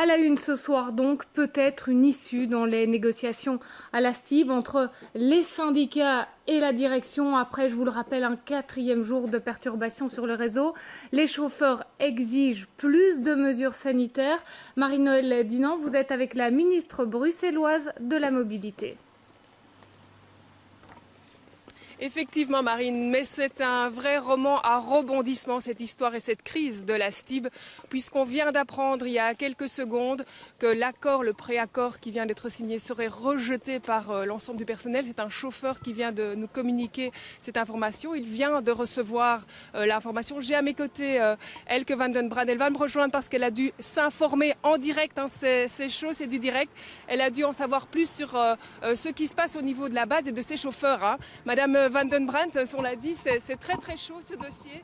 À la une ce soir donc, peut-être une issue dans les négociations à la STIB entre les syndicats et la direction. Après, je vous le rappelle, un 4e jour de perturbation sur le réseau. Les chauffeurs exigent plus de mesures sanitaires. Marie-Noëlle Dinan, vous êtes avec la ministre bruxelloise de la Mobilité. Effectivement, Marine, mais c'est un vrai roman à rebondissement, cette histoire et cette crise de la STIB, puisqu'on vient d'apprendre il y a quelques secondes que l'accord, le préaccord qui vient d'être signé serait rejeté par l'ensemble du personnel. C'est un chauffeur qui vient de nous communiquer cette information. Il vient de recevoir l'information. J'ai à mes côtés Elke van den Brand. Elle va me rejoindre parce qu'elle a dû s'informer en direct. C'est chaud, c'est du direct. Elle a dû en savoir plus sur ce qui se passe au niveau de la base et de ses chauffeurs. Madame Van den Brandt, on l'a dit, c'est très très chaud ce dossier.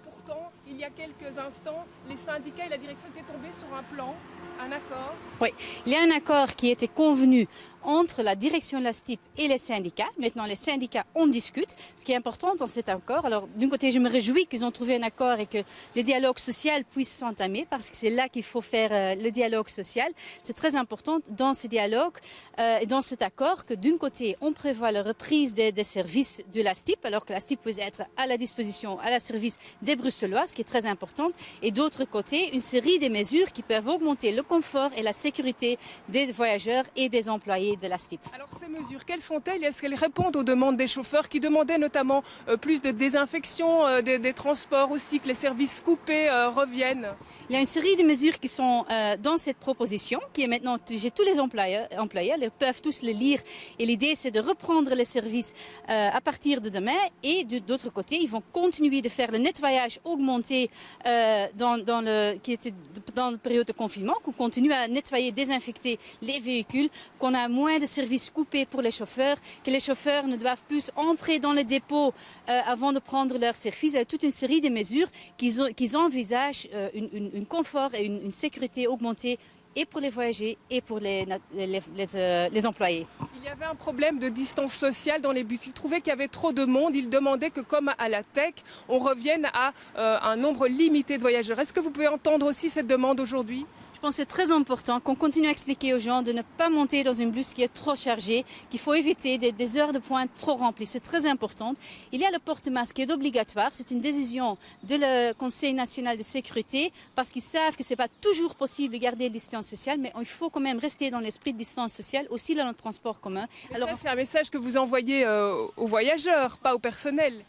Pourtant, il y a quelques instants, les syndicats et la direction étaient tombés sur un plan, un accord. Oui, il y a un accord qui était convenu entre la direction de la STIB et les syndicats. Maintenant, les syndicats en discutent. Ce qui est important dans cet accord, alors d'un côté, je me réjouis qu'ils ont trouvé un accord et que le dialogue social puisse s'entamer parce que c'est là qu'il faut faire le dialogue social. C'est très important dans ce dialogue et dans cet accord que d'un côté, on prévoit la reprise des services de la STIB alors que la STIB peut être à la disposition, à la service des Bruxellois, ce qui est très important. Et d'autre côté, une série de mesures qui peuvent augmenter le confort et la sécurité des voyageurs et des employés de la STIB. Alors ces mesures, quelles sont-elles? Est-ce qu'elles répondent aux demandes des chauffeurs qui demandaient notamment plus de désinfection des transports aussi, que les services coupés reviennent? Il y a une série de mesures qui sont dans cette proposition, qui est maintenant touchée tous les employeurs, ils peuvent tous les lire. Et l'idée, c'est de reprendre les services à partir de demain. Et d'autre côté, ils vont continuer de faire le nettoyage augmenté qui était dans la période de confinement, qu'on continue à nettoyer, désinfecter les véhicules, qu'on a moins de services coupés pour les chauffeurs, que les chauffeurs ne doivent plus entrer dans les dépôts avant de prendre leur service. Il y a toute une série de mesures qu'ils envisagent un confort et une sécurité augmentée et pour les voyageurs et pour les employés. Il y avait un problème de distance sociale dans les bus. Ils trouvaient qu'il y avait trop de monde. Ils demandaient que, comme à la tech, on revienne à un nombre limité de voyageurs. Est-ce que vous pouvez entendre aussi cette demande aujourd'hui ? Je pense que c'est très important qu'on continue à expliquer aux gens de ne pas monter dans une bus qui est trop chargée, qu'il faut éviter des heures de pointe trop remplies. C'est très important. Il y a le porte-masque qui est obligatoire. C'est une décision du Conseil national de sécurité parce qu'ils savent que ce n'est pas toujours possible de garder la distance sociale, mais il faut quand même rester dans l'esprit de distance sociale aussi dans le transport commun. Alors, c'est un message que vous envoyez aux voyageurs, pas au personnel.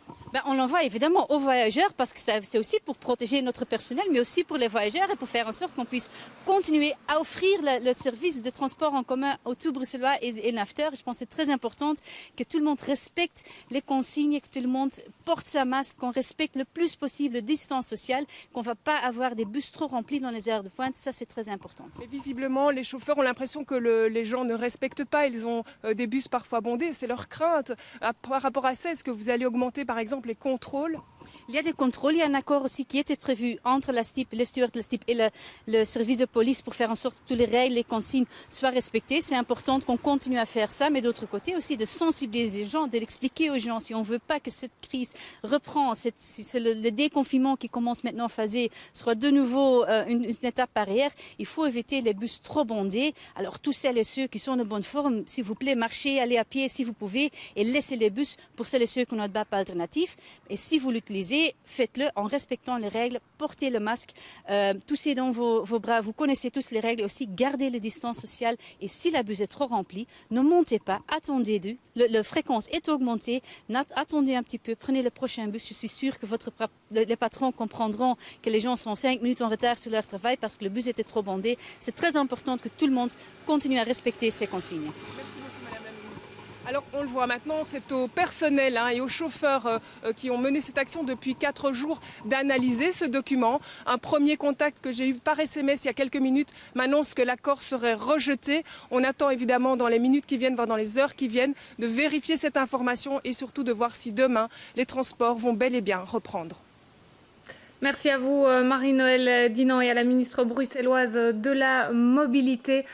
On l'envoie évidemment aux voyageurs parce que c'est aussi pour protéger notre personnel, mais aussi pour les voyageurs et pour faire en sorte qu'on puisse continuer à offrir le service de transport en commun aux tout bruxellois et nafteurs. Je pense que c'est très important que tout le monde respecte les consignes, que tout le monde porte sa masque, qu'on respecte le plus possible la distance sociale, qu'on ne va pas avoir des bus trop remplis dans les heures de pointe. Ça, c'est très important. Et visiblement, les chauffeurs ont l'impression que les gens ne respectent pas. Ils ont des bus parfois bondés. C'est leur crainte. Par rapport à ça, est-ce que vous allez augmenter, par exemple, les contrôles? Il y a des contrôles, il y a un accord aussi qui était prévu entre la STIB, les stewards de la STIB et le service de police pour faire en sorte que toutes les règles, les consignes soient respectées. C'est important qu'on continue à faire ça, mais d'autre côté aussi de sensibiliser les gens, de l'expliquer aux gens. Si on ne veut pas que cette crise reprend, si le déconfinement qui commence maintenant à phaser soit de nouveau une étape barrière, il faut éviter les bus trop bondés. Alors tous celles et ceux qui sont de bonne forme, s'il vous plaît, marchez, allez à pied si vous pouvez et laissez les bus pour celles et ceux qui n'ont pas d'alternative. Et si vous l'utilisez, faites-le en respectant les règles, portez le masque, toussez dans vos bras, vous connaissez tous les règles et aussi gardez les distances sociales. Et si la bus est trop remplie, ne montez pas, attendez, la fréquence est augmentée, attendez un petit peu, prenez le prochain bus. Je suis sûre que les patrons comprendront que les gens sont 5 minutes en retard sur leur travail parce que le bus était trop bondé. C'est très important que tout le monde continue à respecter ces consignes. Alors on le voit maintenant, c'est au personnel et aux chauffeurs qui ont mené cette action depuis 4 jours d'analyser ce document. Un premier contact que j'ai eu par SMS il y a quelques minutes m'annonce que l'accord serait rejeté. On attend évidemment dans les minutes qui viennent, voire dans les heures qui viennent, de vérifier cette information et surtout de voir si demain les transports vont bel et bien reprendre. Merci à vous Marie-Noëlle Dinan et à la ministre bruxelloise de la Mobilité.